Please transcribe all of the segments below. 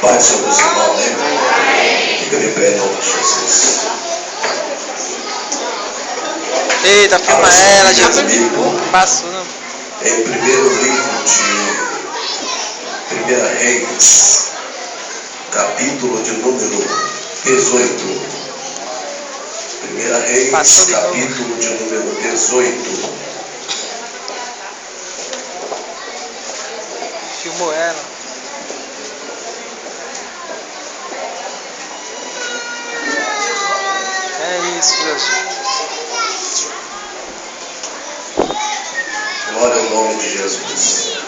Pai do Senhor, Deus, irmão, né? Fica de pé em nome de Jesus. Eita, filma ela, Jesus. Passou, não. Em primeiro livro de 1 Reis, capítulo de número 18. 1 Reis, capítulo de número 18. Filmou ela. É isso, Jesus. Glória ao nome de Jesus.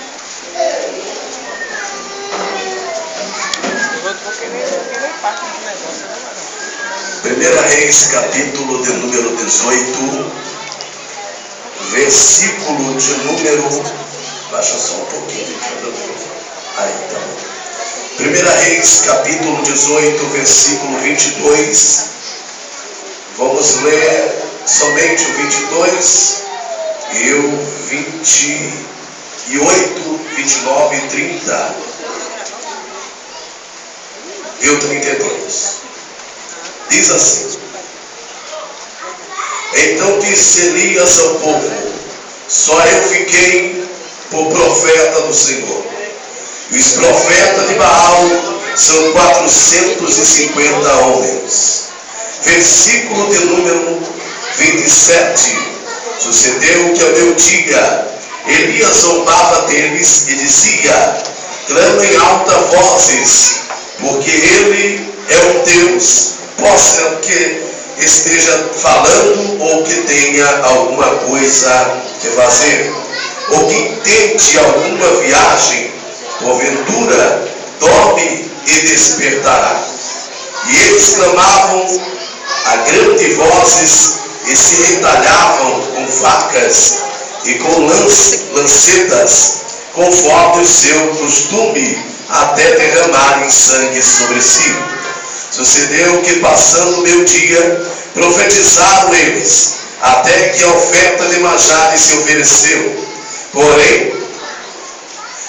Eu vou querer parte do negócio, né, 1 Reis, capítulo de número 18, versículo de número... Baixa só um pouquinho. Aí, tá bom. 1 Reis, capítulo 18, versículo 22. Vamos ler somente o 22 e o 28, 29 e 30. E o 32. Diz assim: Então disse Elias ao povo: Só eu fiquei por profeta do Senhor. E os profetas de Baal são 450 homens. Versículo de número 27. Sucedeu que ao meu dia Elias zombava deles e dizia: Clama em alta vozes, porque ele é um Deus, possa que esteja falando ou que tenha alguma coisa que fazer, ou que intente alguma viagem, porventura dorme e despertará. E eles clamavam a grandes vozes e se retalhavam com facas e com lancetas, conforme o seu costume, até derramarem sangue sobre si. Sucedeu que, passando o meu dia, profetizaram eles, até que a oferta de manjares se ofereceu. Porém,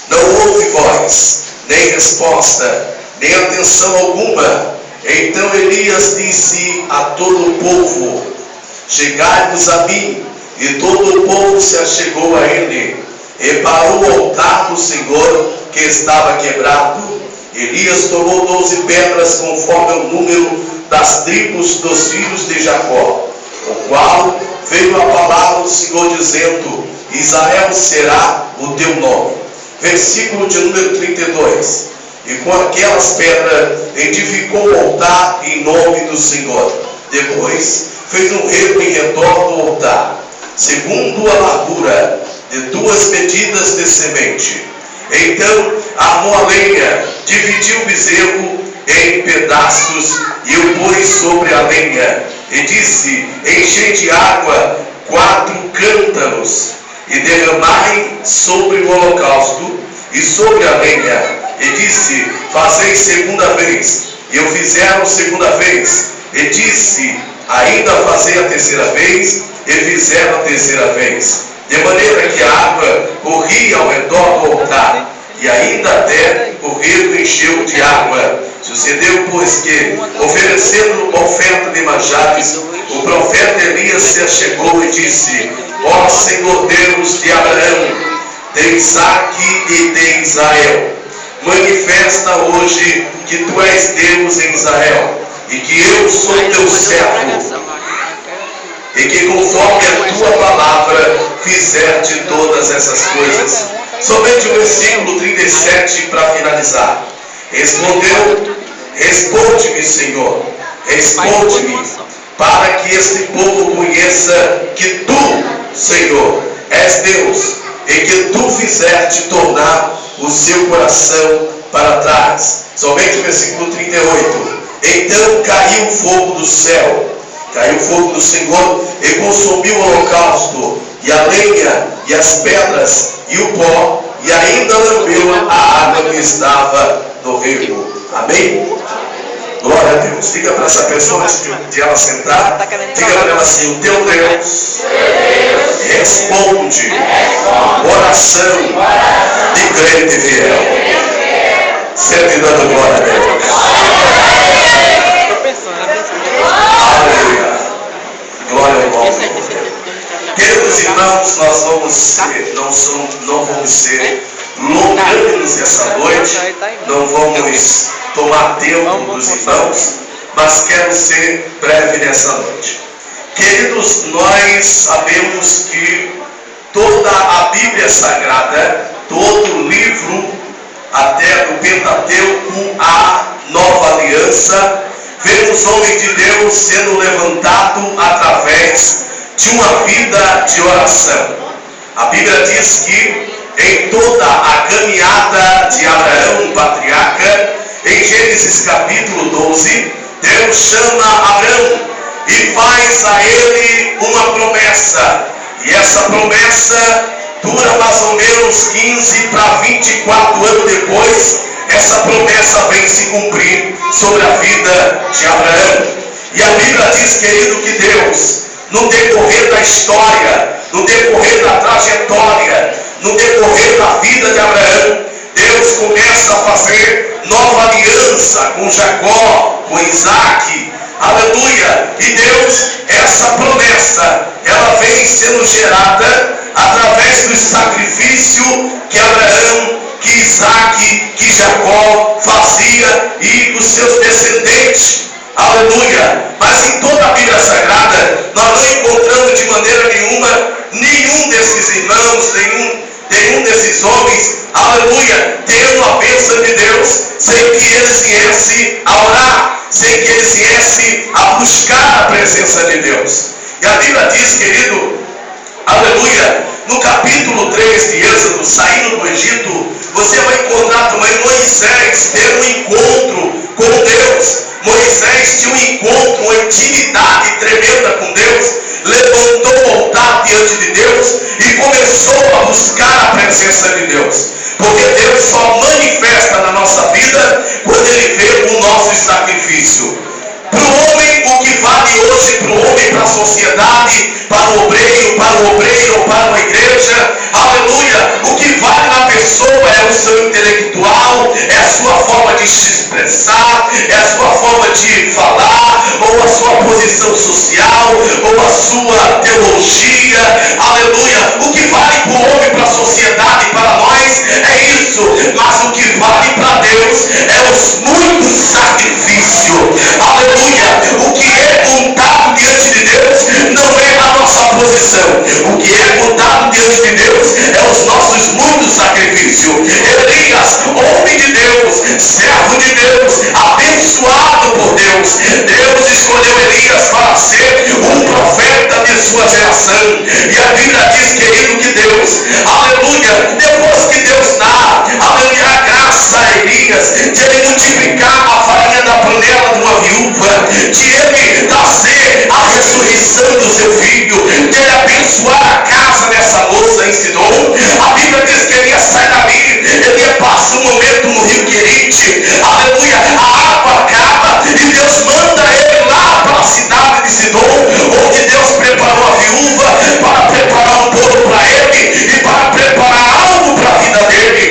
não houve voz, nem resposta, nem atenção alguma. Então Elias disse a todo o povo: Chegai-vos a mim. E todo o povo se achegou a ele, e parou o altar do Senhor, que estava quebrado. Elias tomou 12 pedras, conforme o número das tribos dos filhos de Jacó, o qual veio a palavra do Senhor, dizendo: Israel será o teu nome. Versículo de número 32. E com aquelas pedras edificou o altar em nome do Senhor. Depois fez um rego em redor do altar, segundo a largura de 2 medidas de semente. Então armou a lenha, dividiu o bezerro em pedaços e o pôs sobre a lenha. E disse: Enchei de água 4 cântaros e derramai sobre o holocausto e sobre a lenha. E disse: Fazei segunda vez. E o fizeram segunda vez. E disse: Ainda fazei a terceira vez. E fizeram a terceira vez. De maneira que a água corria ao redor do altar, e ainda até o rio encheu de água. Sucedeu, pois, que, oferecendo oferta de manjares, o profeta Elias se achegou e disse: Ó Senhor Deus de Abraão, de Isaque e de Israel, manifesta hoje que tu és Deus em Israel, e que eu sou teu servo, e que conforme a tua palavra fizeste todas essas coisas. Somente o versículo 37 para finalizar. Respondeu: Responde-me, Senhor, responde-me, para que este povo conheça que tu, Senhor, és Deus, e que tu fizeste tornar o seu coração para trás. Somente o versículo 38. Então caiu fogo do céu, caiu fogo do Senhor e consumiu o holocausto, e a lenha, e as pedras, e o pó, e ainda lambeu a água que estava no rio. Amém? Glória a Deus. Diga para essa pessoa, antes de ela sentar, diga para ela assim: o teu Deus responde oração de crente fiel. Sempre dando glória a Deus. não vamos ser longânimos essa noite, não vamos tomar tempo dos irmãos, mas quero ser breve nessa noite. Queridos, nós sabemos que toda a Bíblia Sagrada, todo o livro, até do Pentateuco, a Nova Aliança, vemos o homem de Deus sendo levantado através de uma vida de oração. A Bíblia diz que em toda a caminhada de Abraão, patriarca, em Gênesis capítulo 12, Deus chama Abraão e faz a ele uma promessa. E essa promessa dura mais ou menos 15 para 24 anos depois. Essa promessa vem se cumprir sobre a vida de Abraão. E a Bíblia diz, querido, que Deus, no decorrer da história, no decorrer da trajetória, no decorrer da vida de Abraão, Deus começa a fazer nova aliança com Jacó, com Isaac, aleluia. E Deus, essa promessa, ela vem sendo gerada através do sacrifício que Abraão, que Isaac, que Jacó fazia e os seus descendentes, aleluia. Mas em toda a Bíblia Sagrada, nós não encontramos de maneira nenhuma nenhum desses irmãos, nenhum desses homens, aleluia, tendo a bênção de Deus, sem que eles viessem a orar, sem que eles viessem a buscar a presença de Deus. E a Bíblia diz, querido, aleluia, no capítulo 3 de Êxodo, saindo do Egito, você vai encontrar também Moisés tendo um encontro com Deus. Moisés tinha um encontro, uma intimidade tremenda com Deus, levantou o altar diante de Deus e começou a buscar a presença de Deus. Porque Deus só manifesta na nossa vida quando Ele vê o nosso sacrifício. Para o homem, o que vale hoje para o homem, para a sociedade, para o obreiro, para uma igreja, aleluia, o que vale na pessoa é o seu intelectual, é a sua forma de se expressar, é a sua forma de falar, ou a sua posição social, ou a sua teologia, aleluia. O que vale para o homem, para a sociedade, para nós, é isso, mas o que vale para Deus é os muitos sacrifícios, aleluia. O que é contado diante de Deus não é a nossa posição. O que é contado diante de Deus é os nossos muitos sacrifícios. Elias, homem de Deus, servo de Deus, abençoado por Deus. Deus escolheu Elias para ser um profeta de sua geração. E a Bíblia diz, querido, que Deus, aleluia, depois que Deus dá, aleluia, a graça a Elias, de ele multiplicar a farinha da panela de uma viúva, de ele trazer a ressurreição do seu filho, de ele abençoar a casa dessa moça em Sidom. A Bíblia diz que Elias sai dali, ele passa um momento no rio Querite, aleluia, a água acaba e Deus manda ele lá para a cidade de Sidom, onde Deus preparou a viúva para preparar um bolo para ele e para preparar algo para a vida dele.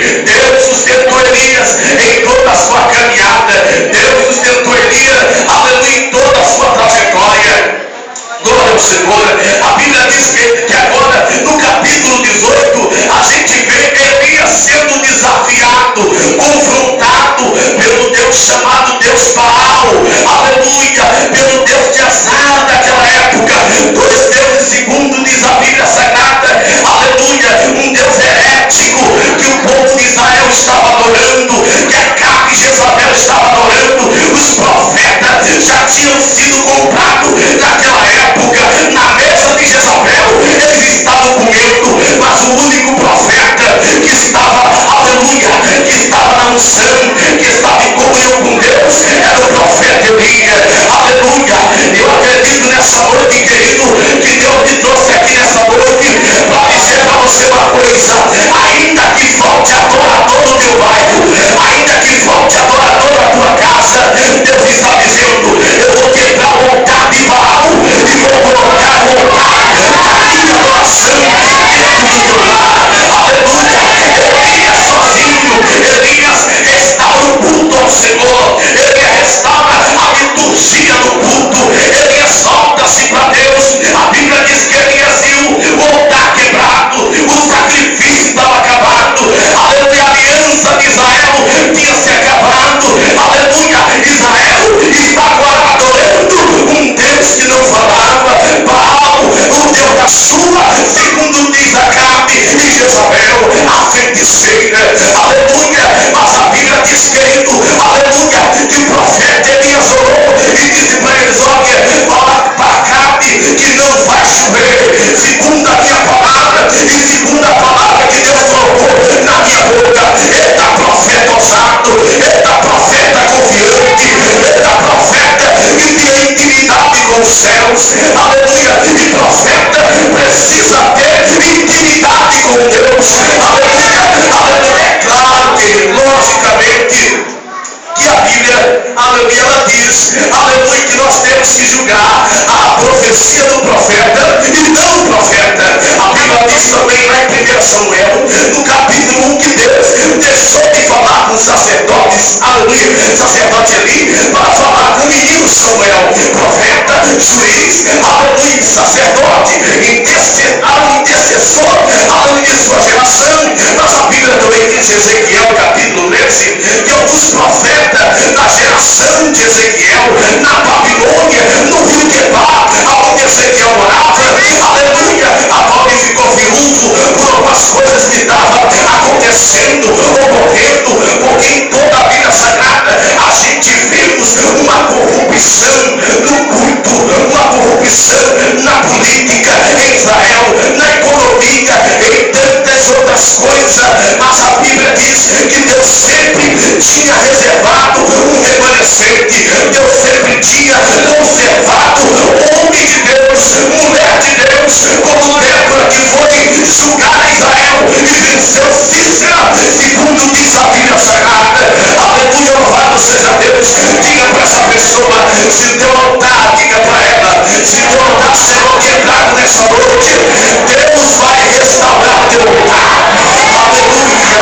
diz, aleluia, que nós temos que julgar a profecia do profeta e não o profeta. A Bíblia diz também lá em 1 Samuel, no capítulo 1, que Deus deixou de falar com os sacerdotes, aleluia, sacerdote ali, para falar com o menino Samuel, profeta, juiz, aleluia, sacerdote, intercessor, aleluia, de sua geração. Mas a Bíblia também diz em Ezequiel capítulo 13, que alguns profetas da geração de Ezequiel, na Babilônia, no rio Quebar, onde Ezequiel morava, aleluia, a qual ele ficou viúvo por algumas coisas que estavam acontecendo, ocorrendo, porque em toda a Bíblia Sagrada a gente vemos uma corrupção no culto, uma corrupção na política em Israel, na economia, em tantas outras coisas. Mas a Bíblia diz que Deus sempre tinha reservado um remanescente. Deus sempre tinha conservado homem de Deus, mulher de Deus, como Débora, que foi julgar Israel e venceu Sísera, segundo diz a Bíblia Sagrada. Aleluia, louvado seja Deus. Diga para essa pessoa, se teu altar, diga para ela, se teu altar será quebrado nessa noite, Deus vai restaurar teu altar. Aleluia.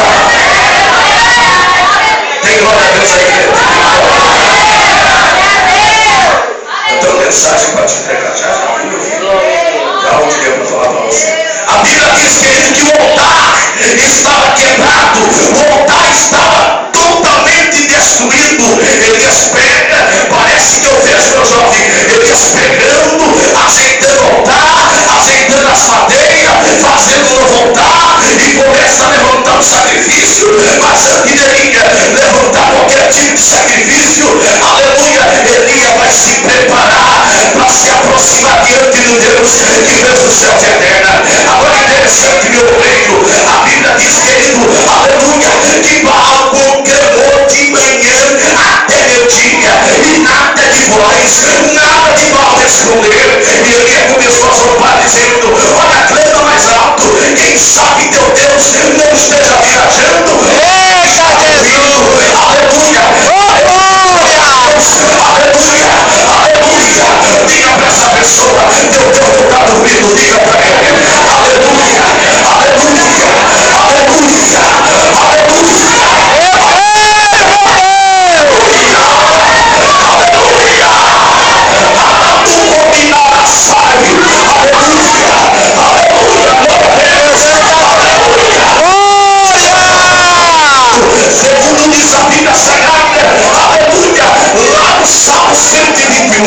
Tem glória a Deus aí dentro. Eu tenho uma mensagem para te entregar já, já onde deu para falar para você. A Bíblia diz, querido, que o altar estava quebrado, o altar estava totalmente destruído. Elias pega, parece que eu vejo, meu jovem, Elias pegando, ajeitando o altar, ajeitando as madeiras, fazendo o novo altar, e começa a levantar um sacrifício. Mas antes de Elias levantar qualquer tipo de sacrifício, aleluia, Elias vai se preparar para se aproximar diante do Deus que fez o céu e a terra. Agora é interessante, meu reino, a Bíblia diz, querido, aleluia, que Baal clamou de manhã até meio-dia, e nada de voz, nada de Baal responder. E ele começou a zombar, dizendo, olha, clama mais alto, quem sabe teu Deus não esteja viajando. Está ouvindo, aleluia, aleluia, aleluia. Diga para essa pessoa, teu Deus não está dormindo, diga para ele, aleluia, aleluia, aleluia, aleluia. Segundo diz a Bíblia Sagrada, aleluia, lá no Salmo 121,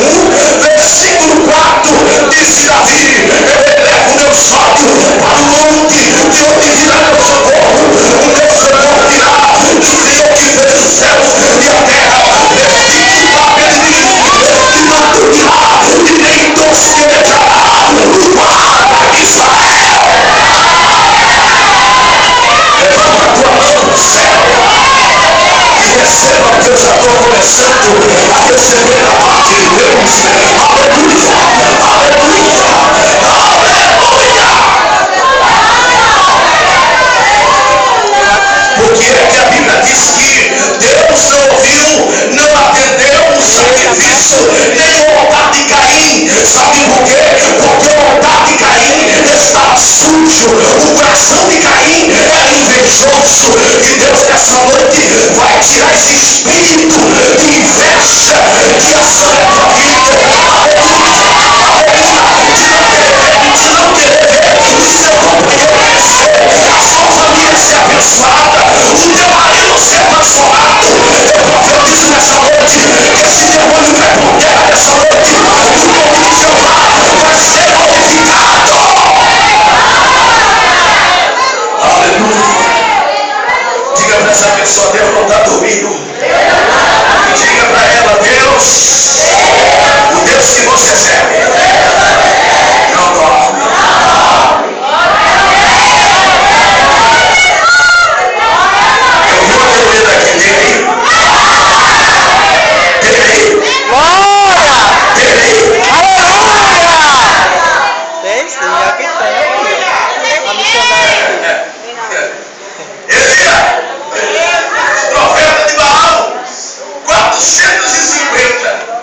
versículo 4, disse Davi, eu elevo meus olhos para o monte, de onde virá meu socorro. O meu socorro virá do Senhor que fez os céus e a terra. Bendito papel de que não dormirá e nem tosquejará o guarda de Israel. Levanta a tua mão no céu e receba o que eu já estou começando a receber da parte de Deus. Aleluia, aleluia, aleluia. Porque é que a Bíblia diz que Deus não ouviu, não atendeu o sacrifício, nem o altar de Caim. Sabe por quê? Porque o altar de Caim estava sujo, o coração de Caim era invejoso. E Deus nessa noite vai tirar esse espírito de inveja, de ação da tua vida. De não querer ver o seu companheiro crescer, a sua família ser abençoada, o teu marido ser transformado. Eu profetizo nessa noite que esse demônio vai por terra nessa noite. O nome de Jeová vai ser glorificado. Aleluia. Diga para essa pessoa, Deus não está dormindo. Diga para ela, Deus, o Deus que você serve, não dorme. Eu vi uma teoria daqui, tem aí? Tem aí? Tem aí? Tem sim, aqui tem. A missionária. Elias, profeta de Baal, 450.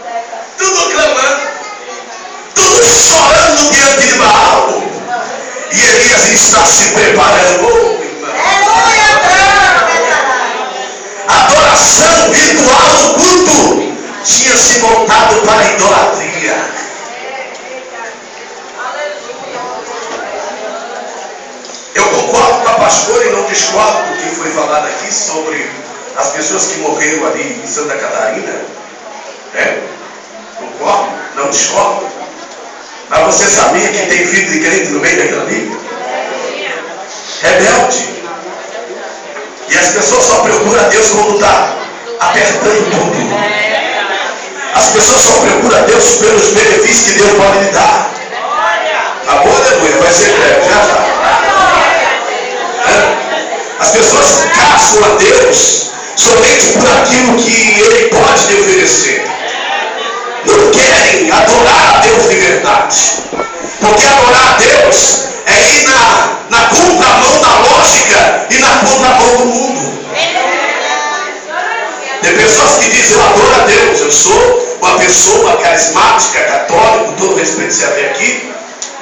voltado para a idolatria. Eu concordo com a pastora e não discordo do que foi falado aqui sobre as pessoas que morreram ali em Santa Catarina. Concordo, não discordo. Mas você sabia que tem filho de crente no meio daquilo ali? Rebelde. E as pessoas só procuram a Deus quando está apertando tudo. As pessoas só procuram a Deus pelos benefícios que Deus pode lhe dar. Amor, aleluia, vai ser breve, já. As pessoas caçam a Deus somente por aquilo que Ele pode lhe oferecer. Não querem adorar a Deus de verdade. Porque adorar a Deus é ir na contramão da lógica e na contramão do mundo. Tem pessoas que dizem, eu adoro a Deus, eu sou uma pessoa carismática, católica, com todo respeito se haver aqui.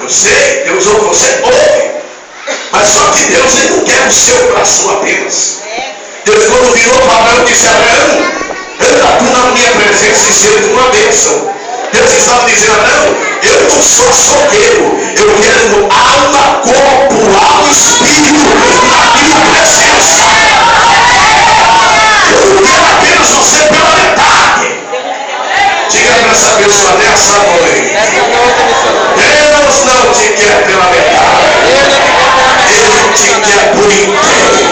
Eu sei, Deus ouve, você ouve. Mas só que Deus ele não quer o seu coração apenas. Deus quando virou para Abraão disse, Abraão, anda tu na minha presença e seja uma bênção. Deus estava dizendo, Abraão, eu não sou solteiro, eu quero alma, corpo, alma e espírito na minha presença. Eu não quero apenas você pela metade. Diga para essa pessoa nessa noite, Deus não te quer pela metade, Ele te quer por inteiro.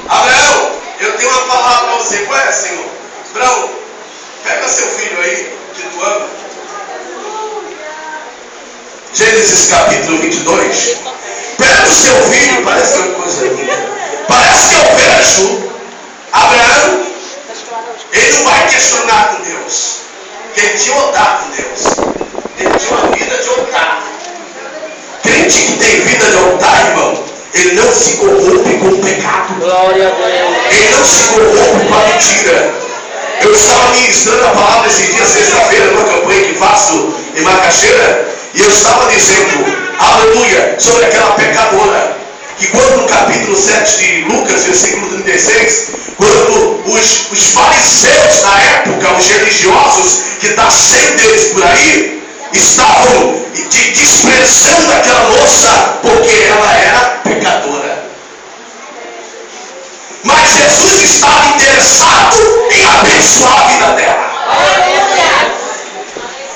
Abraão, eu tenho uma palavra para você. Qual é, Senhor? Abraão, pega seu filho aí, que tu ama. Gênesis capítulo 22. Pega o seu filho, parece que é uma coisa linda. Parece que eu vejo Abraão, ele não vai questionar com Deus. Porque ele tinha orar com Deus. Ele tinha uma vida de orar. Crente que tem vida de orar, irmão, ele não se corrompe com o pecado. Glória a Deus. Ele não se corrompe com a mentira. Eu estava ministrando a palavra esse dia, sexta-feira, numa campanha que faço em Macaxeira, e eu estava dizendo, aleluia, sobre aquela pecadora, que quando no capítulo 7 de Lucas, versículo 36, quando os fariseus da época, os religiosos, que está 100 deles por aí, estavam desprezando aquela moça, porque ela era pecadora. Mas Jesus estava interessado em abençoar a vida dela.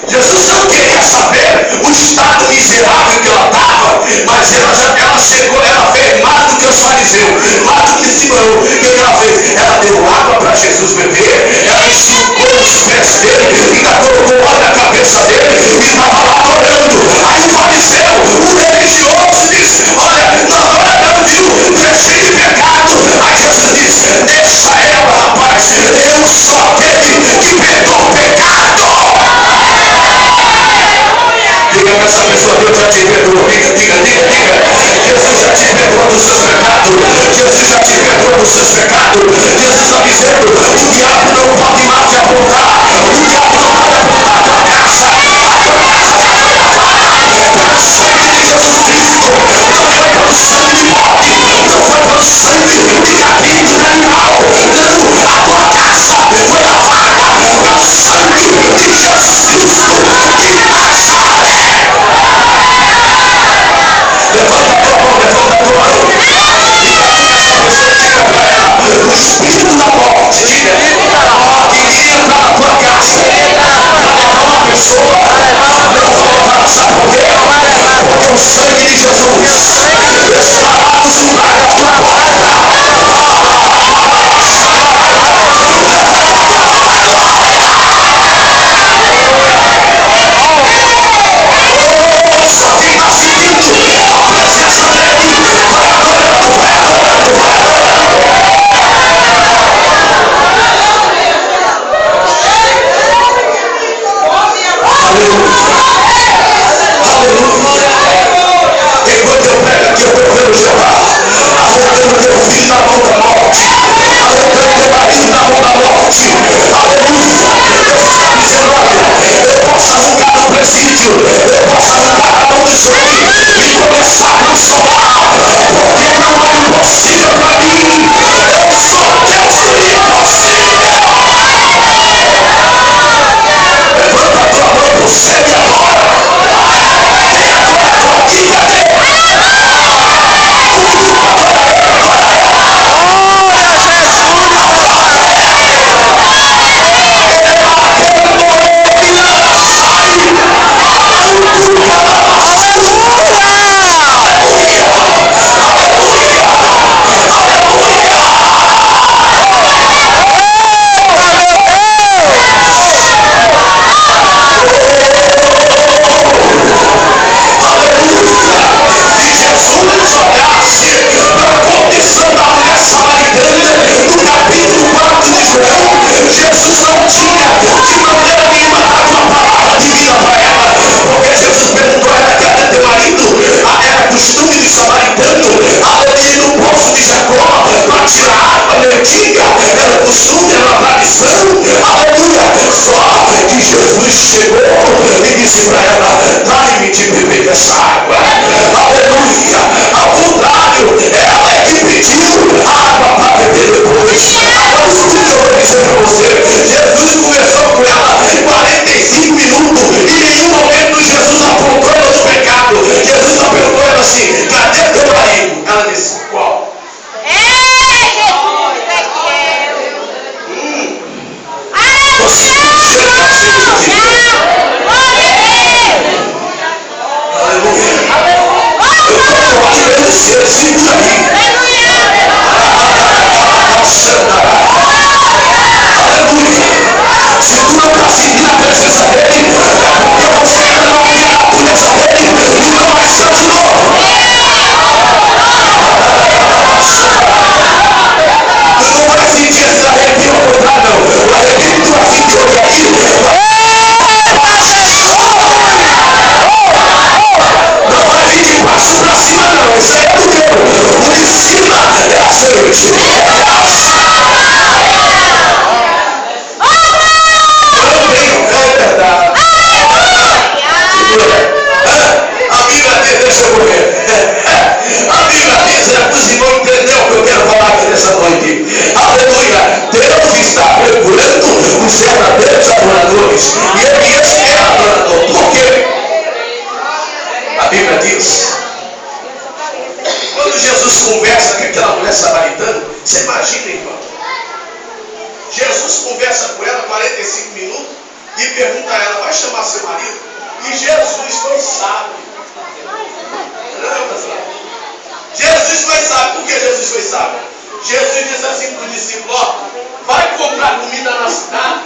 Jesus não queria saber o estado miserável que ela estava, mas ela chegou, ela fez mais do que os fariseus, mais do que Simão. O que ela fez? Ela deu água para Jesus beber, ela enxugou os pés dele, ainda colocou óleo na cabeça dele e estava lá adorando. Aí o fariseu, o religioso, disse, olha, não, ela não viu, cheio de pecado. Aí Jesus disse, deixa ela, rapaz, eu sou aquele que perdoa o pecado. Diga para essa pessoa, Deus já te perdoou. Diga. Jesus já te perdoou dos seus pecados. Cristo. Também é verdade. A Bíblia diz, deixa eu ver. A Bíblia diz, os irmãos entenderam o que eu quero falar aqui nessa noite. Aleluia. Deus está procurando os verdadeiros adoradores. E ele é adorador. Por quê? A Bíblia diz, quando Jesus conversa com aquela mulher samaritana, você imagina, irmão, Jesus conversa com ela 45 minutos e pergunta a ela, vai chamar seu marido? E Jesus foi sábio. Jesus foi sábio. Por que Jesus foi sábio? Jesus disse assim para o discípulo, ó, vai comprar comida na cidade.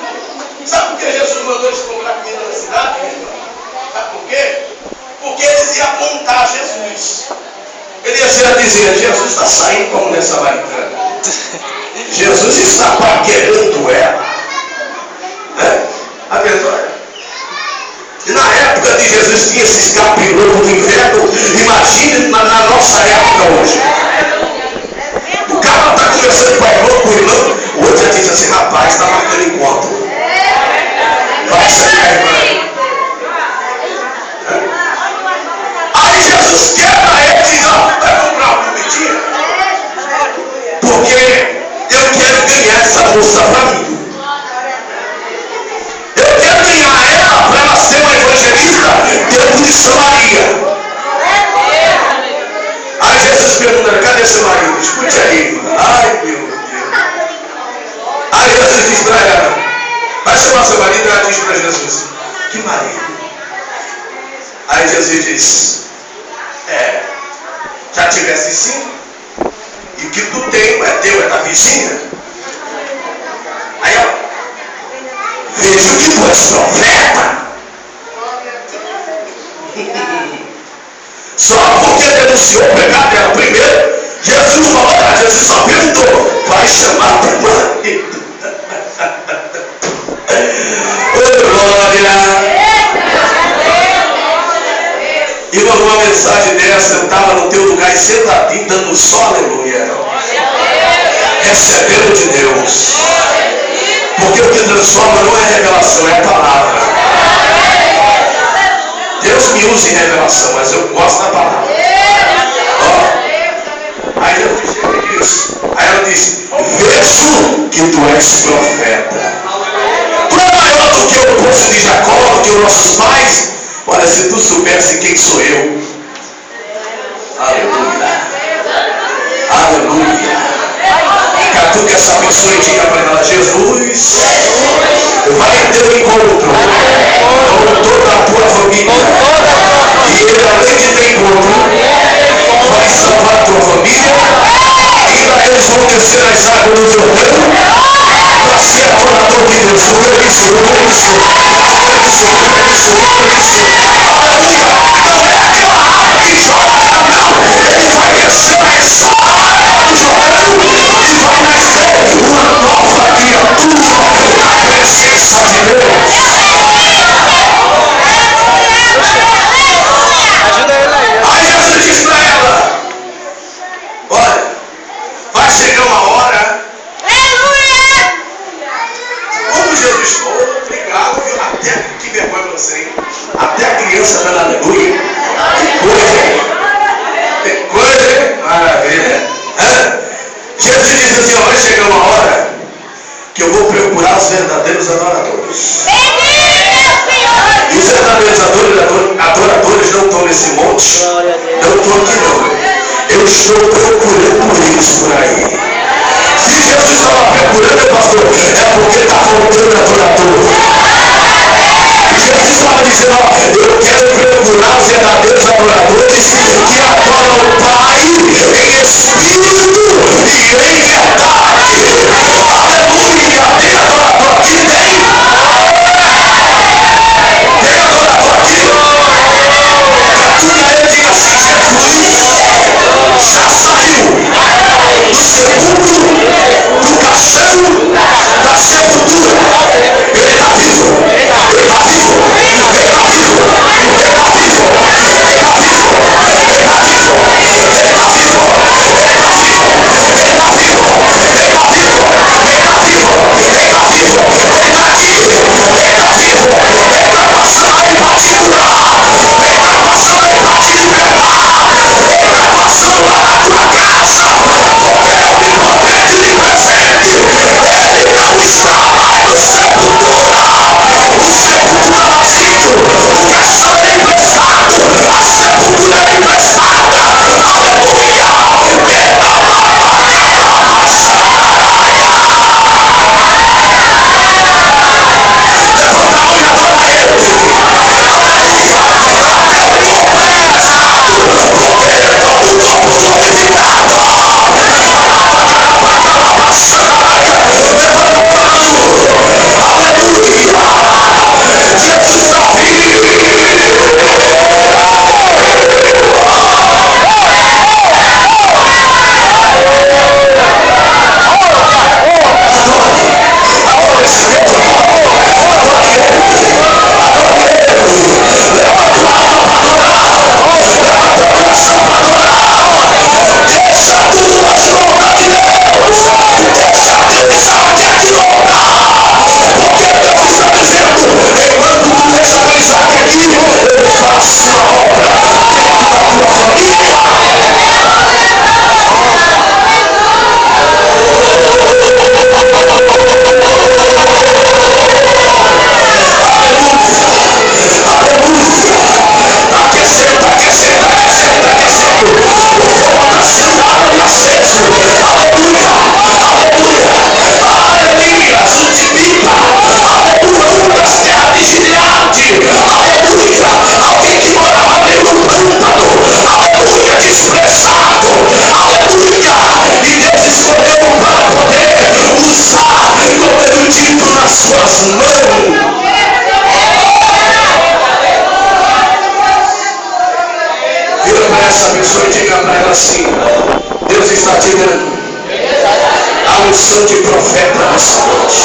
Sabe por que Jesus mandou eles comprar comida na cidade? Sabe por quê? Porque eles iam apontar Jesus. Ele ia dizer, Jesus está saindo com a mulher samaritana. Jesus está paquerando ela. A verdade. E na época de Jesus tinha esse escapiroto do inverno. Imagine na nossa época hoje. O cara está conversando com a irmã, com o irmão. O outro já diz assim, rapaz, está marcando encontro. Vai sair a irmã. Aí Jesus quebra ele e diz, ó, vai comprar uma comidinha. Porque eu quero ganhar essa moça para mim. Eu quero ganhar ela para ela ser uma evangelista dentro de Samaria. Aí Jesus pergunta, cadê seu marido? Escute aí. Ai meu Deus. Aí Jesus diz para ela, vai chamar seu marido. E ela diz para Jesus, que marido? Aí Jesus diz, já tivesse 5, e o que tu tem é teu, é da vizinha. Aí ela, vejo que tu és profeta. Só porque denunciou o pecado dela primeiro, Jesus falou, Jesus só perguntou, vai chamar teu marido. Glória. Irmão, numa mensagem dessa, eu estava no teu lugar sentadinho, dando só aleluia. Recebendo de Deus. Porque o que transforma não é revelação, é a palavra. Deus me usa em revelação, mas eu gosto da palavra. Aí eu disse isso. Aí ela disse, vejo que tu és profeta. Tu é maior do que o poço de Jacó, do que os nossos pais. Olha, se tu soubesse quem sou eu. Aleluia. Aleluia. Catuque essa pessoa e diga para ela, Jesus vai ter um encontro com toda a tua família. E ele, além de ter encontro, vai salvar a tua família. E lá eles vão descer as águas do Jordão para ser adorador de Deus. Isso. Aleluia. Não é aquela água que joga, não. Ele vai descer essa água do Jordão e vai nascer uma nova criatura na presença de Deus. Ajuda ele aí. Aí Jesus diz para ela, olha, vai chegar uma hora. Como Jesus falou, obrigado, viu? Até que vergonha pra você, hein? Até a criança dando aleluia. Que coisa, hein? Maravilha. Jesus disse assim, ó, vai chegar uma hora que eu vou procurar os verdadeiros adoradores. E os verdadeiros adoradores não estão nesse monte. Não estou aqui não. Eu estou procurando por eles por aí. Se Jesus estava procurando, pastor, é porque está faltando adorador. E Jesus estava dizendo, ó, eu quero procurar os verdadeiros adoradores que adoram o Pai em espírito e em verdade. Aleluia! Tem adorador aqui? Tem? Tem adorador aqui? Catuca ele, diga assim, Jesus já saiu do sepulcro, do caixão, da sepultura. Ele está vivo. Ele está vivo. Ele está vivo. Ele está vivo. Ele está vivo. Ele está vivo. Ele está vivo. unção de profeta nessa noite.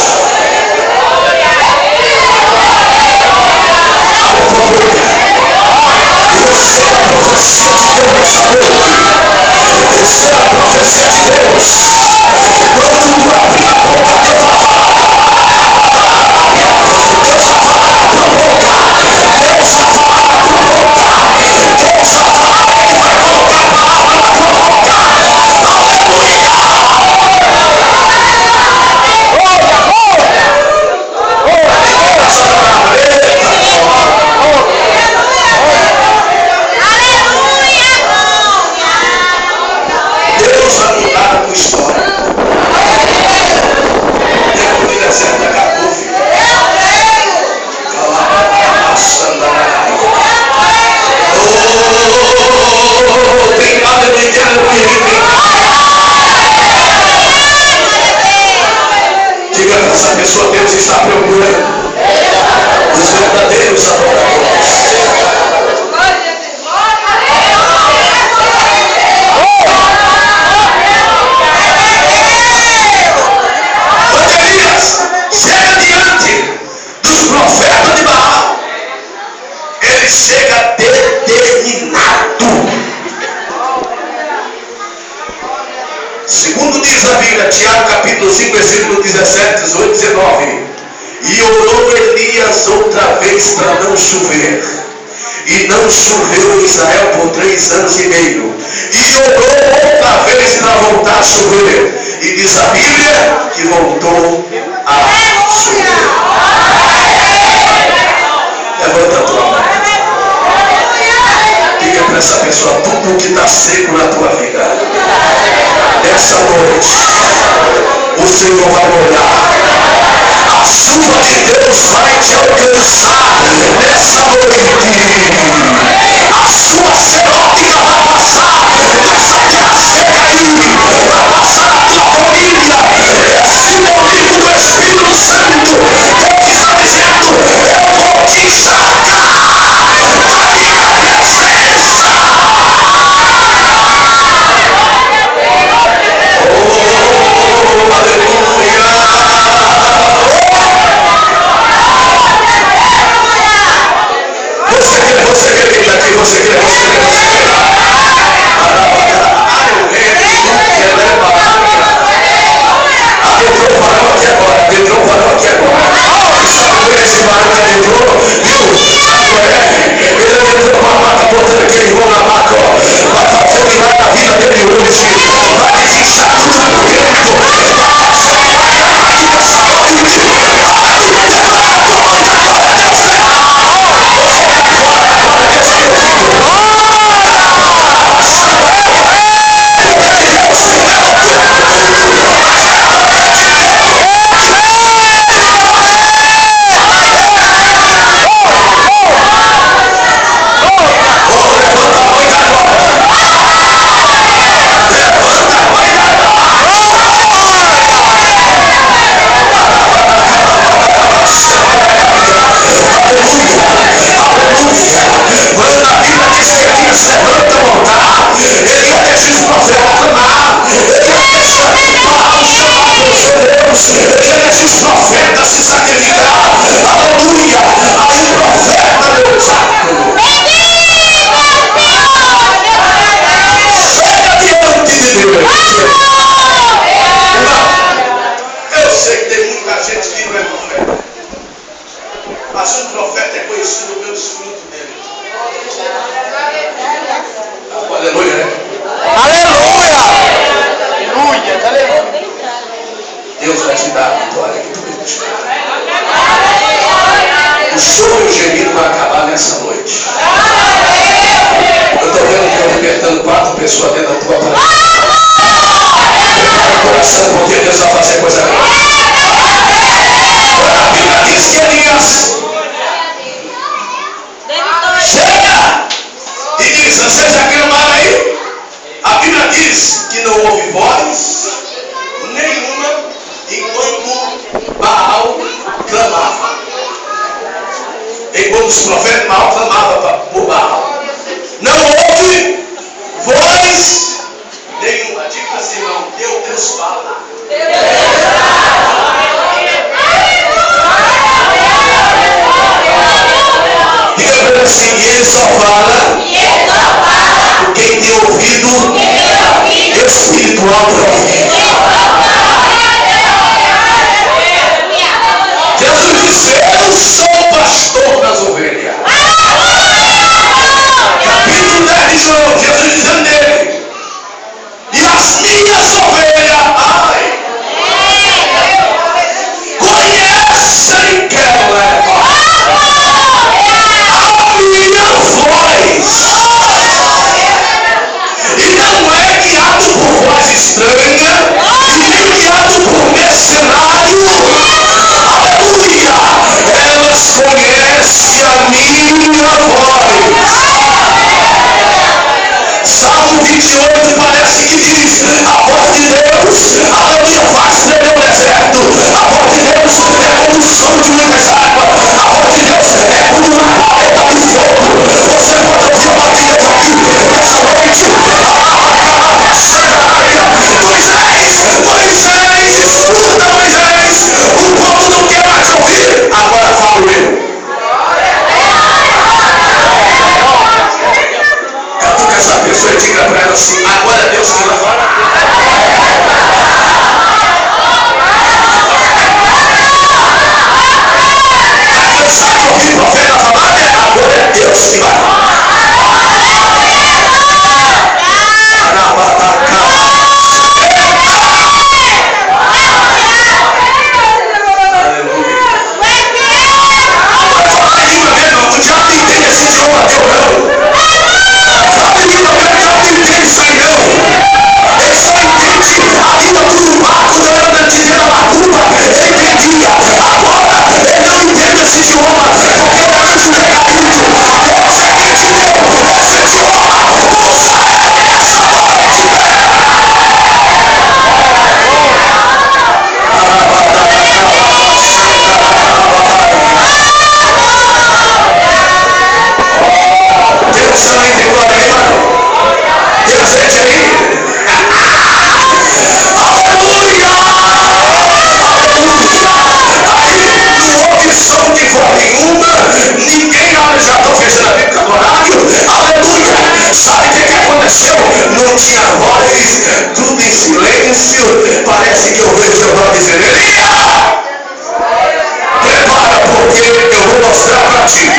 Abre a tua boca. Receba a profecia de Deus nessa noite. Receba a profecia de Deus. Quando tu abrir a boca, Deus vai falar. Deus vai falar na tua boca. Deus vai falar na tua boca. Deus vai falar e vai colocar a palavra na tua boca. Aleluia! Deus vai mudar a tua história. Tempo de deserto acabou, filho. Obrigado, diga para essa pessoa: Deus está procurando os verdadeiros adoradores. Elias chega diante dos profetas de Baal. Ele chega determinado. Segundo diz a Bíblia, Tiago capítulo 5, versículo 17, 18, 19. E orou Elias outra vez para não chover. E não choveu em Israel por 3 anos e meio. E orou outra vez para voltar a chover. E diz a Bíblia que voltou a chover. Levanta a tua mão. Diga para essa pessoa: tudo que está seco na tua vida, nessa noite, o Senhor vai molhar. A chuva de Deus vai te alcançar nessa noite. A sua serótica vai passar. Essa terra seca aí vai passar na tua família. Esse momento do Espírito Santo, Deus está dizendo: eu vou te sacar da minha presença. Aleluia. Você quer vir aqui, você quer. Entrou o varão aqui agora. Sabe por esse varão que entrou? Viu? Ele entrou com a maca, botando aquele irmão na maca, ó. Vai fazer o milagre na vida dele hoje. Vai desinchar tudo no vento. Enquanto os profetas mal clamavam por Baal, não houve voz nenhuma. Diga assim, irmão, Deus fala. ele só fala com quem tem ouvido espiritual para ouvir. Jesus disse: eu sou o pastor das ovelhas. Capítulo 10 de João, Jesus dizendo nele: e as minhas ovelhas, conhecem que eu levo a minha voz. E não é guiado por voz estranha, e nem guiado por mercenário. Aleluia! Elas conhecem a minha voz. Salmo 28 parece que diz: a voz de Deus, aleluia, faz tremer o deserto. A voz de Deus é como o som de muitas águas. A voz de Deus é como uma paleta de fogo. Você pode ouvir a voz de Deus aqui nessa noite. Moisés, escuta, Moisés. O povo não quer mais ouvir. Agora falo eu. Catuca essa pessoa e diga para ela assim: agora é Deus que vai falar. Cansado de ouvir profeta falar, né? Agora é Deus que vai falar. Não tinha voz, tudo em silêncio. Parece que eu vejo Jeová dizer: Elia, prepara, porque eu vou mostrar para ti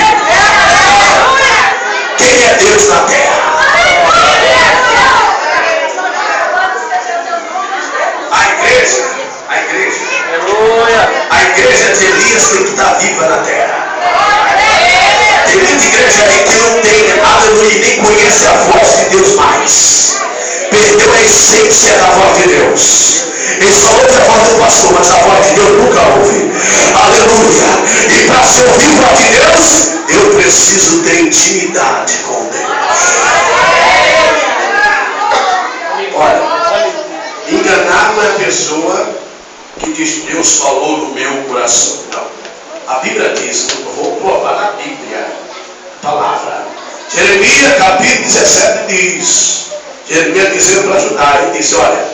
quem é Deus na terra. A igreja de Elias tem que estar viva na terra. Tem muita igreja aí que não tem, aleluia, nem conhece a voz de Deus mais. Perdeu a essência da voz de Deus. Ele só ouve a voz do pastor, mas a voz de Deus nunca ouve. Aleluia. E para ser ouvir a voz de Deus, eu preciso ter intimidade com Deus. Olha, enganar não é a pessoa que diz: Deus falou no meu coração. Não. A Bíblia diz, eu vou provar na Bíblia, a palavra. Jeremias capítulo 17 diz, Jeremias dizendo para ajudar, ele disse: olha,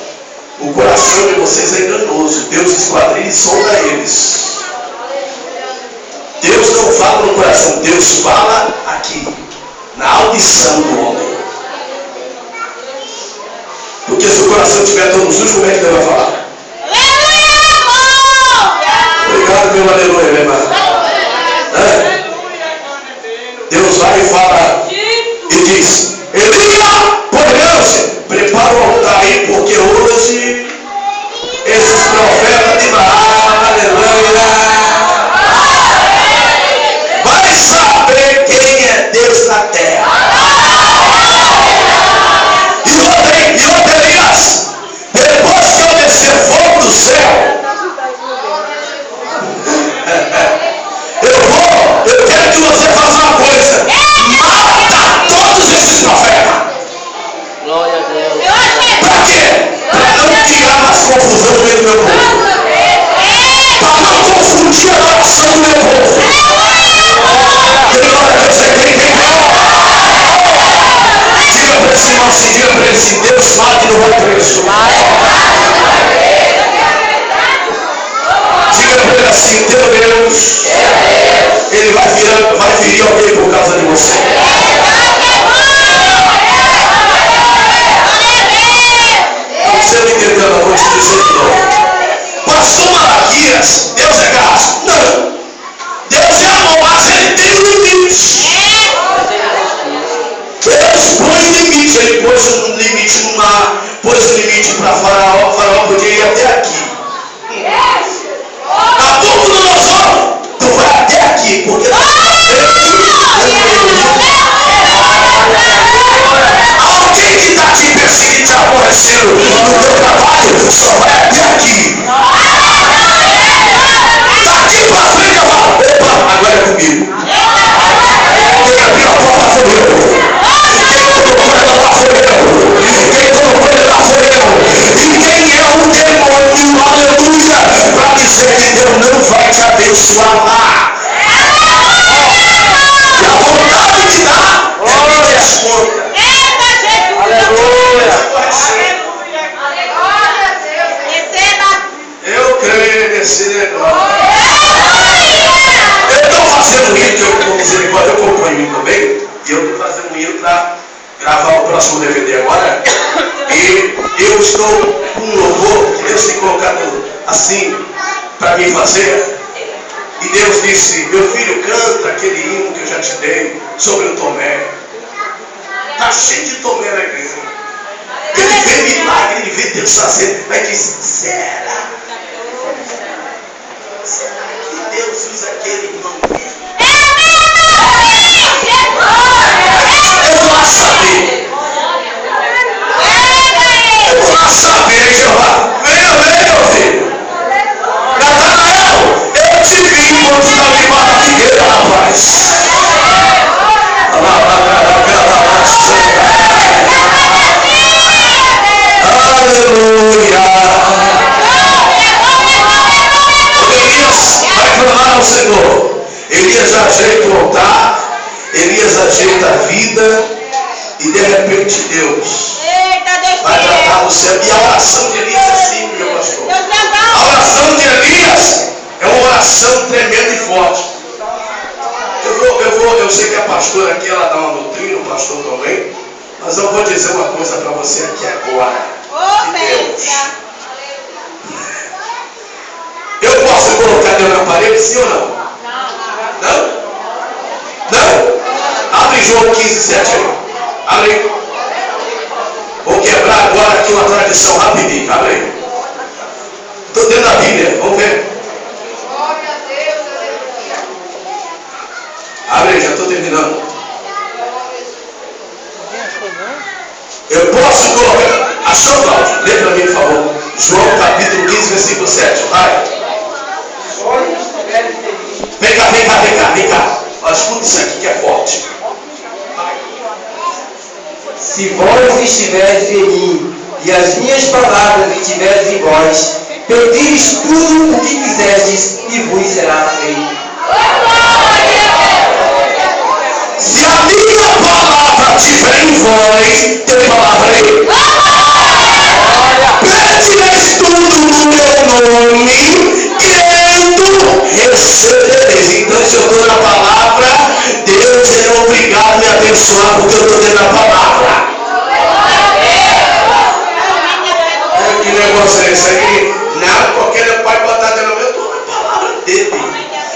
o coração de vocês é enganoso, Deus esquadrilha e sonda eles. Deus não fala no coração, Deus fala aqui, na audição do homem. Porque se o coração estiver todo sujo, como é que Deus vai falar? Obrigado, meu aleluia, minha irmã. Deus vai e fala e diz: Elia, poderoso, prepara o altar aí, porque hoje esses profetas de Baal, aleluia, vai saber quem é Deus na terra. E outra, Elias, depois que eu descer fogo do céu, eu quero que você faça uma coisa: mata todos esses profetas. Glória a Deus. Para quê? Para não criar mais confusão no meio do meu povo. Para não confundir a oração do meu povo. Glória a Deus, diga para esse irmão assim, diga para ele assim: Deus fala que não vai preso. Diga para ele assim: teu Deus ele vai ferir alguém por causa de você. Você não entendeu, eu vou te dizer de novo. Pastor Malaquias, Deus é gasto. Não. Deus é amor, mas ele tem limites. Deus põe limite. Ele pôs um limite no mar, pôs um limite para Faraó. O Faraó podia ir até aqui. Nabucodonosor, tu vai até aqui, porque alguém que está te perseguindo, te aborrecendo no teu trabalho, só vai até aqui. Daqui para frente eu falo, opa, agora é comigo. Quem abriu a porta foi eu. Quem colocou ela lá foi eu. Quem colocou ela lá foi eu. E quem é o demônio, aleluia, para dizer que Deus não vai te abençoar lá. E a vontade de dar é pedir as contas. Aleluia. Eu creio nesse negócio. Eu estou fazendo isso, que eu com misericórdia, eu compõe mim também. E eu estou fazendo isso para gravar o próximo DVD agora. E eu estou com um louvor que Deus tem colocado assim para mim fazer. E Deus disse, meu filho, canta aquele hino que eu já te dei sobre o Tomé. Está cheio de Tomé na igreja. Ele vê milagre, ele vê Deus fazer. Mas diz, será que Deus usa aquele irmão? Eu vou lá saber. Eu vou lá saber, Jeová. Venha, meu filho. Natanael, eu te vi quando tu estava debaixo da figueira, rapaz. Aleluia. Elias vai clamar ao Senhor. Elias ajeita o altar, Elias ajeita a vida, e de repente Deus vai tratar o céu. E a oração de Elias é simples, meu pastor. A oração de Elias é uma oração tremenda e forte. Eu sei que a pastora aqui, ela dá uma doutrina, o pastor também, mas eu vou dizer uma coisa para você aqui agora. De Deus. Eu posso colocar Deus na parede, sim ou não? Não? Não? Abre João 15:7 aí. Abre aí. Vou quebrar agora aqui uma tradição rapidinho. Abre aí. Estou dentro da Bíblia. Vamos ver. Abre aí, já estou terminando. Eu posso colocar. Achou, Cláudio? Lê para mim, por favor. João capítulo 15, versículo 7. Vai. Vem cá. Olha, escuta isso aqui que é forte. Se vós estiveres em mim, e as minhas palavras estiveres em vós, pedires tudo o que quiserdes, e vos será feito. Se a minha palavra estiver em vós, tem palavra aí. Pedireis tudo no meu nome, crendo, recebereis. Então, se eu estou na palavra, Deus é obrigado a me abençoar, porque eu estou dentro da palavra. Que negócio é esse aí? Não, porque ele pode botar dentro do meu, eu estou na palavra dele.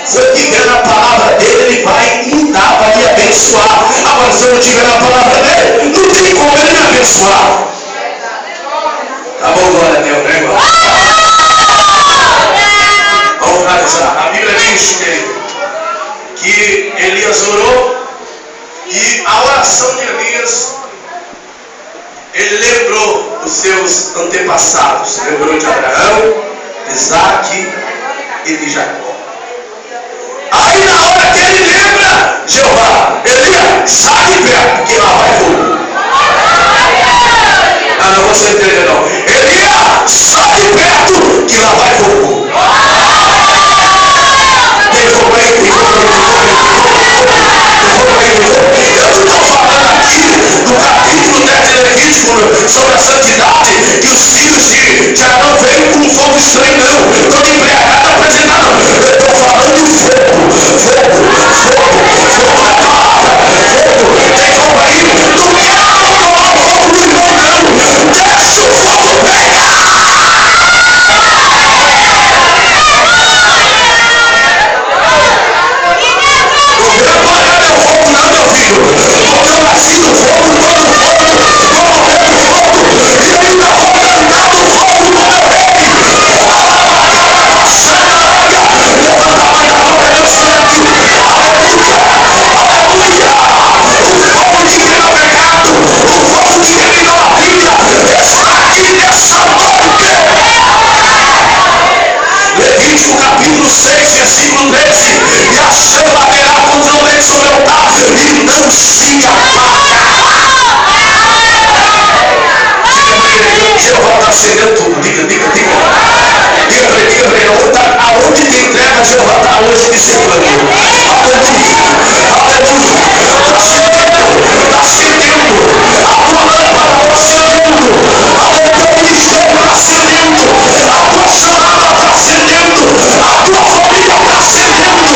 Se eu estiver na palavra dele, ele vai me dar, vai me abençoar. Agora, se eu não estiver na palavra dele, não tem como ele me abençoar. Tá bom, glória a Deus, né, irmão? Vamos finalizar. A Bíblia diz que Elias orou, e a oração de Elias, ele lembrou os seus antepassados. Lembrou de Abraão, de Isaac e de Jacó. Aí na hora que ele lembra, Jeová, Elias, sai de perto, que lá vai fogo. Ah, não, você entendeu não. Elias, sai de perto, que lá vai fogo. Tem fogo aí, tem fogo aí. Eu estou falando aqui no capítulo 10 de Levítico sobre a santidade, que os filhos de Arão veio com um fogo estranho, não. Estou embriagado apresentando. Eu estou falando de fogo. se apaga. Jeová está acendendo tudo. Diga para ele. Aonde tem entrega, Jeová está hoje disciplinando. Aleluia. Está acendendo. A tua lâmpada está acendendo. O teu ministério está acendendo. A tua chamada está acendendo. A tua família está acendendo.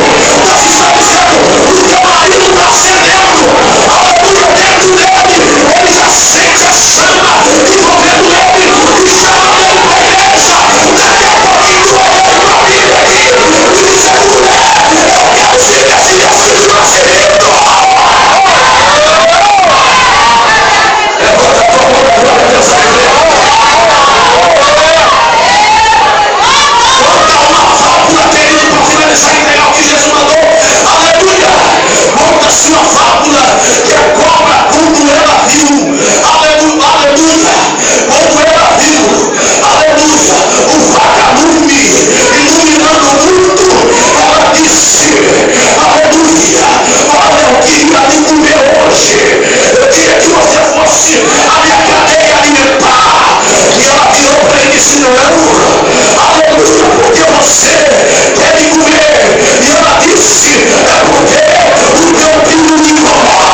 Nós estamos dizendo, o teu marido está acendendo. Aleluia, dentro dele. Ele já sente a chama envolvendo ele. E chama ele para a igreja. Daqui a pouquinho tu vai ver uma Bíblia aqui. E dizer, mulher, eu quero ser esse Espírito acendendo. Levanta a tua mão, glória a Deus, aleluia. Monta uma válvula, querido, para finalizar e entregar o que Jesus mandou. Aleluia. Monta-se uma válvula que a cobra, quando ela viu, aleluia, quando ela viu, aleluia, o vagalume iluminando o mundo, ela disse, aleluia, olha, eu queria me comer hoje, eu queria que você fosse a minha cadeia alimentar. E ela virou para ele e disse, não, aleluia, porque você quer me comer. E ela disse, é porque o teu filho me incomoda.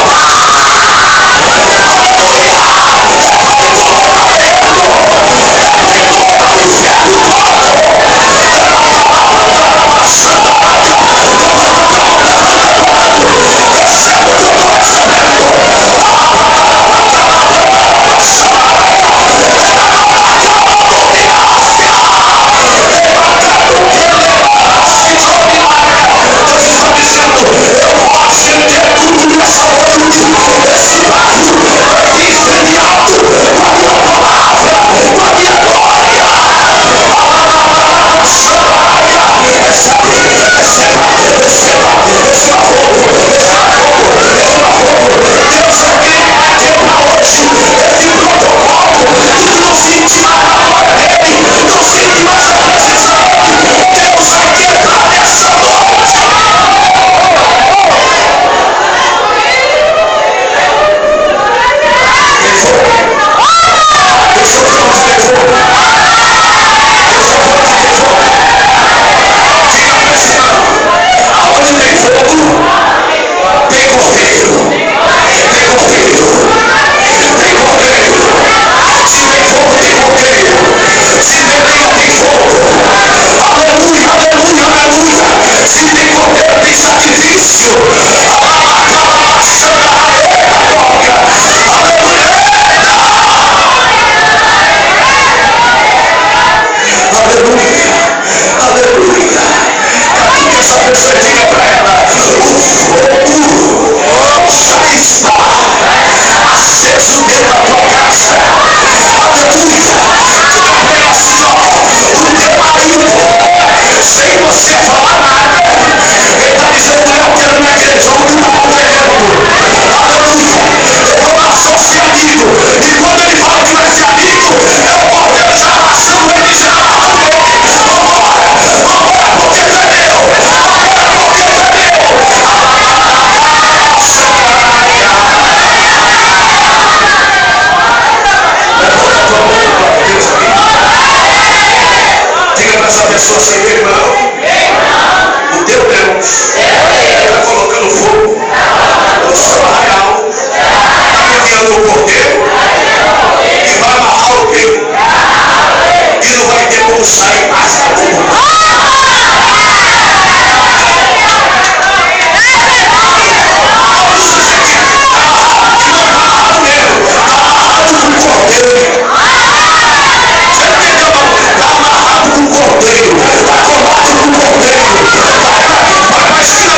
Mas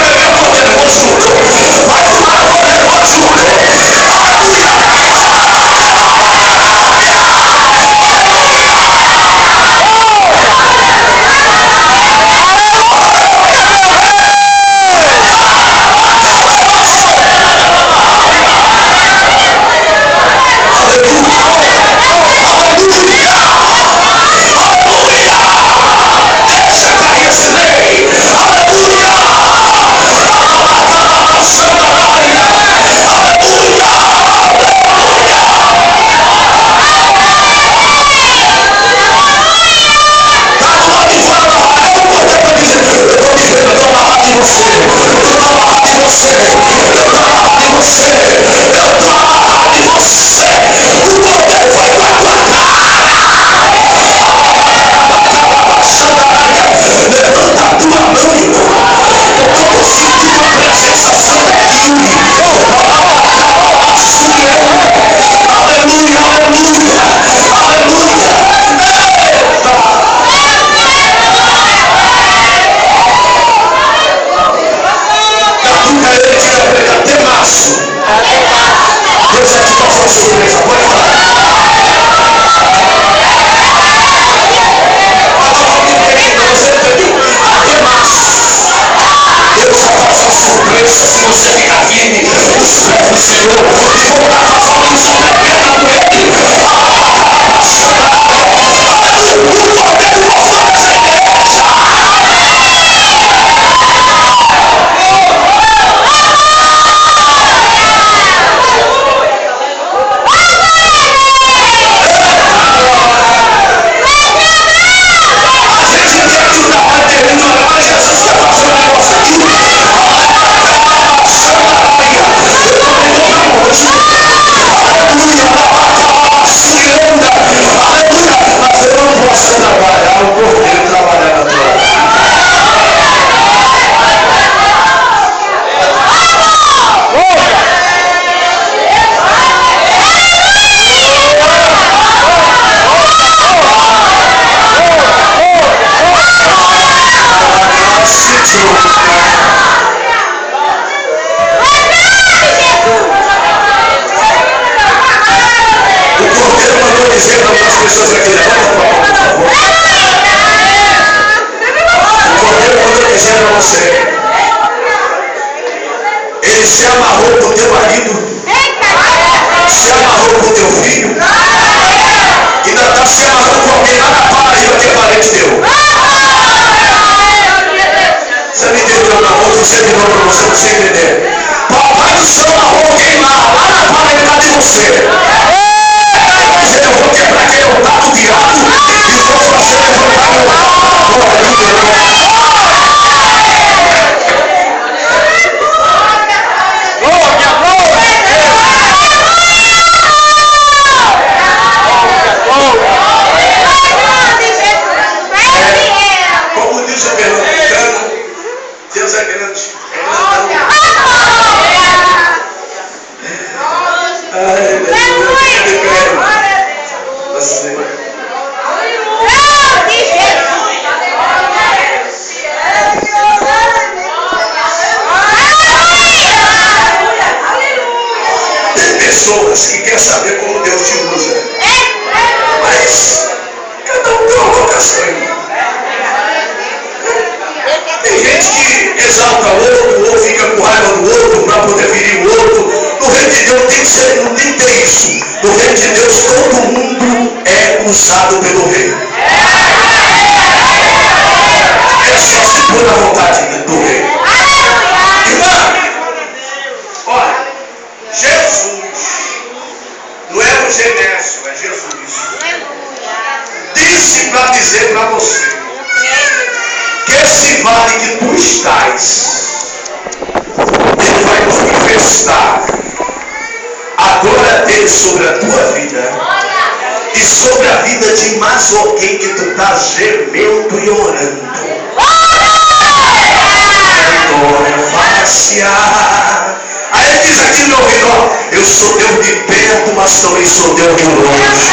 lugar em que tu estás, Ele vai manifestar a glória dele sobre a tua vida e sobre a vida de mais alguém que tu está gemendo e orando. Aí ele diz aqui no meu ouvido, ó, eu sou Deus de perto, mas também sou Deus de longe.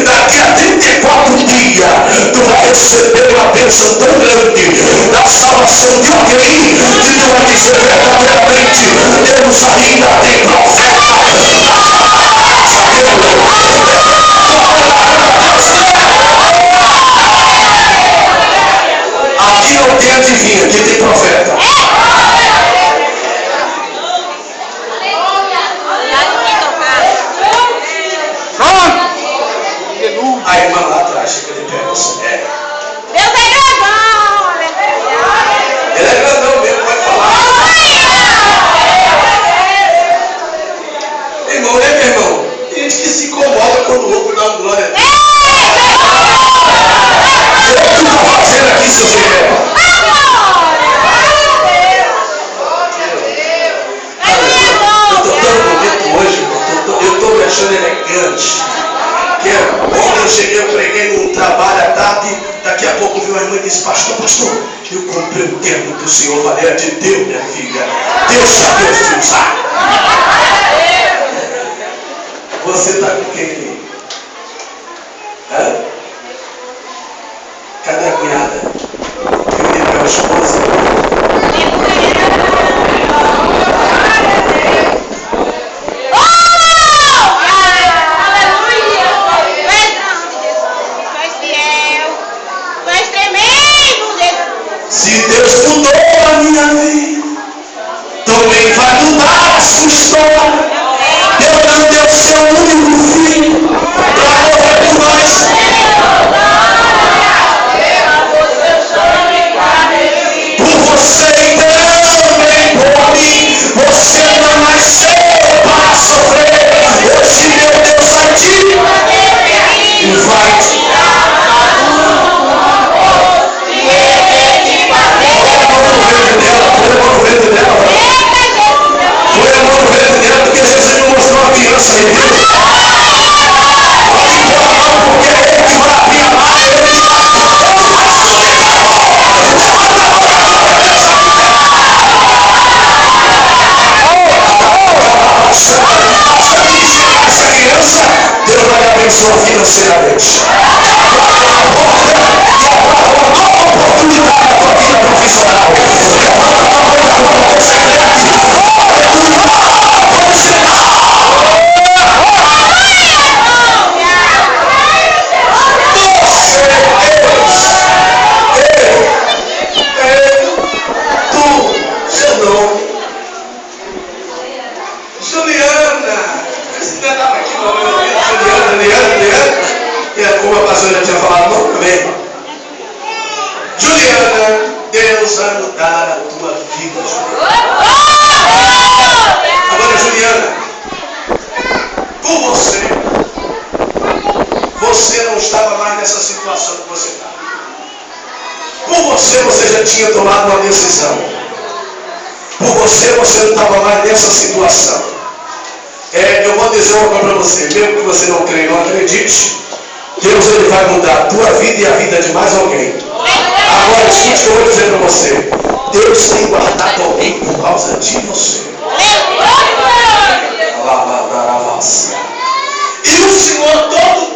Daqui a 34 dias tu vai receber uma bênção tão grande da salvação de alguém que tu vai dizer verdadeiramente, Deus ainda tem profeta. Aqui não tem adivinha, aqui tem profeta. A irmã lá atrás, fica de pé, você é. Deus é grandão, Ele é grandão mesmo, pode falar. Irmão, né, meu irmão? Tem gente que se incomoda quando o outro dá uma glória a Deus. O que tu está fazendo aqui, seu filho? Eu estou tão bonito hoje, eu estou me achando elegante. Ontem eu cheguei, eu preguei num trabalho à tarde, daqui a pouco vi uma irmã e disse, pastor, eu comprei um terno do Senhor, falei, é de Deus, minha filha. Deus sabe Deus te usar. Você está com quem aí? Hã? Cadê a cunhada? Eu dei para a esposa. Se Deus mudou a minha vida, também vai mudar a sua história. Deus não deu seu único filho para morrer por nós. Por você e também por mim. Você não nasceu para sofrer. Hoje meu Deus vai te e vai te financeiramente. Oportunidade na tua vida profissional. Seu nome? Juliana. Esse não estava aqui, não. Juliana. Como a pastora tinha falado, não, também. Juliana, Deus vai mudar a tua vida, Juliana. Agora, Juliana, por você não estava mais nessa situação que você está. Por você já tinha tomado uma decisão. Por você não estava mais nessa situação. Eu vou dizer uma coisa para você, mesmo que você não creia, não acredite, Deus ele vai mudar a tua vida e a vida de mais alguém. Agora escute o que eu vou dizer para você. Deus tem guardado alguém por causa de você. E o Senhor todo